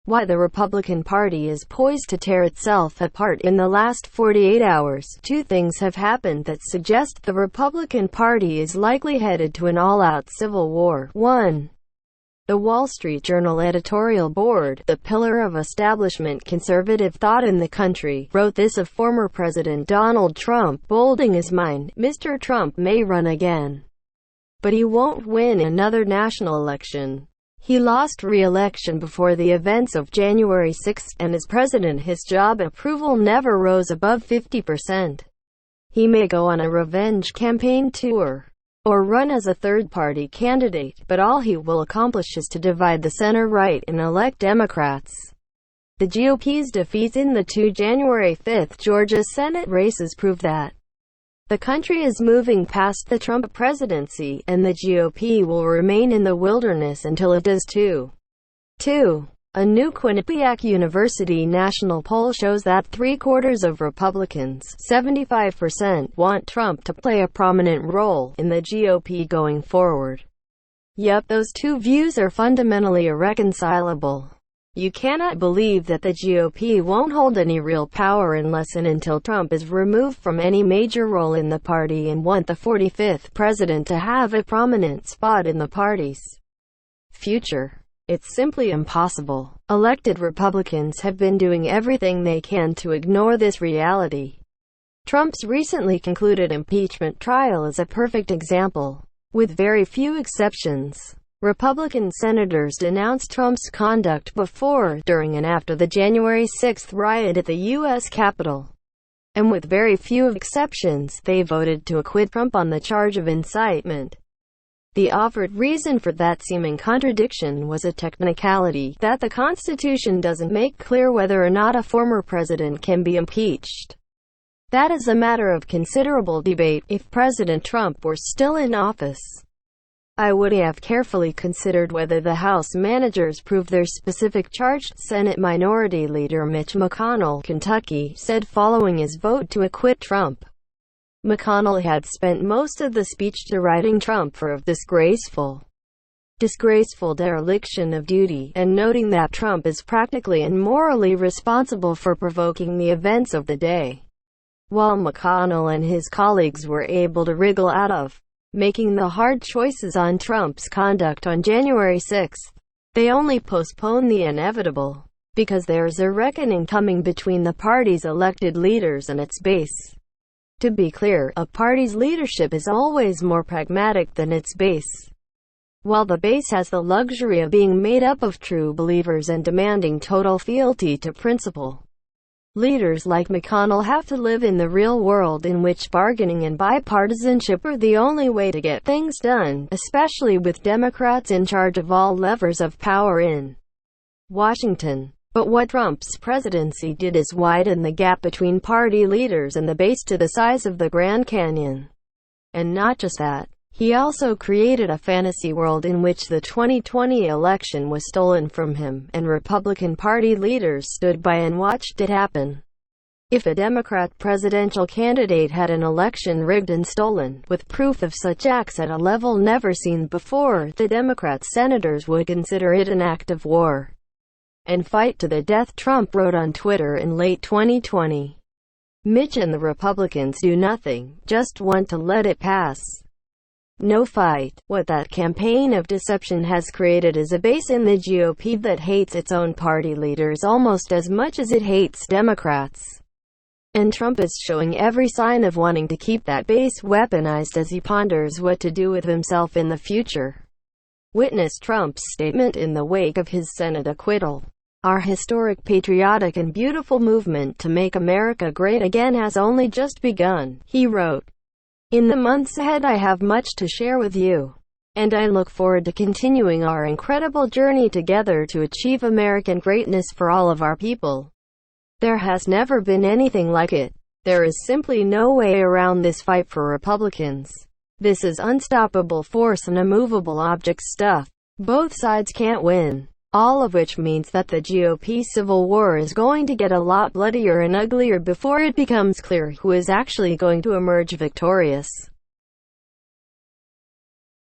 Why the Republican Party is poised to tear itself apart in the last 48 hours. Two things have happened that suggest the Republican Party is likely headed to an all-out civil war. 1. The Wall Street Journal editorial board, the pillar of establishment conservative thought in the country, wrote this of former President Donald Trump, bolding his mind: Mr. Trump may run again, but he won't win another national election. He lost re-election before the events of January 6, and as president his job approval never rose above 50%. He may go on a revenge campaign tour or run as a third-party candidate, but all he will accomplish is to divide the center-right and elect Democrats. The GOP's defeats in the two January 5 Georgia Senate races prove that the country is moving past the Trump presidency, and the GOP will remain in the wilderness until it does too. 2. A new Quinnipiac University national poll shows that 3/4 of Republicans, 75%, want Trump to play a prominent role in the GOP going forward. Yep, those two views are fundamentally irreconcilable. You cannot believe that the GOP won't hold any real power unless and until Trump is removed from any major role in the party, and want the 45th president to have a prominent spot in the party's future. It's simply impossible. Elected Republicans have been doing everything they can to ignore this reality. Trump's recently concluded impeachment trial is a perfect example. With very few exceptions, Republican senators denounced Trump's conduct before, during and after the January 6 riot at the U.S. Capitol. And with very few exceptions, they voted to acquit Trump on the charge of incitement. The offered reason for that seeming contradiction was a technicality that the Constitution doesn't make clear whether or not a former president can be impeached. That is a matter of considerable debate. If President Trump were still in office, I would have carefully considered whether the House managers proved their specific charge, Senate Minority Leader Mitch McConnell, Kentucky, said following his vote to acquit Trump. McConnell had spent most of the speech deriding Trump for a disgraceful dereliction of duty, and noting that Trump is practically and morally responsible for provoking the events of the day. While McConnell and his colleagues were able to wriggle out of making the hard choices on Trump's conduct on January 6, they only postponed the inevitable, because there's a reckoning coming between the party's elected leaders and its base. To be clear, a party's leadership is always more pragmatic than its base. While the base has the luxury of being made up of true believers and demanding total fealty to principle, leaders like McConnell have to live in the real world, in which bargaining and bipartisanship are the only way to get things done, especially with Democrats in charge of all levers of power in Washington. But what Trump's presidency did is widen the gap between party leaders and the base to the size of the Grand Canyon. And not just that, he also created a fantasy world in which the 2020 election was stolen from him, and Republican Party leaders stood by and watched it happen. If a Democrat presidential candidate had an election rigged and stolen, with proof of such acts at a level never seen before, the Democrat senators would consider it an act of war and fight to the death, Trump wrote on Twitter in late 2020. Mitch and the Republicans do nothing, just want to let it pass. No fight. What that campaign of deception has created is a base in the GOP that hates its own party leaders almost as much as it hates Democrats. And Trump is showing every sign of wanting to keep that base weaponized as he ponders what to do with himself in the future. Witness Trump's statement in the wake of his Senate acquittal. Our historic, patriotic and beautiful movement to make America great again has only just begun, he wrote. In the months ahead I have much to share with you, and I look forward to continuing our incredible journey together to achieve American greatness for all of our people. There has never been anything like it. There is simply no way around this fight for Republicans. This is unstoppable force and immovable object stuff. Both sides can't win. All of which means that the GOP civil war is going to get a lot bloodier and uglier before it becomes clear who is actually going to emerge victorious.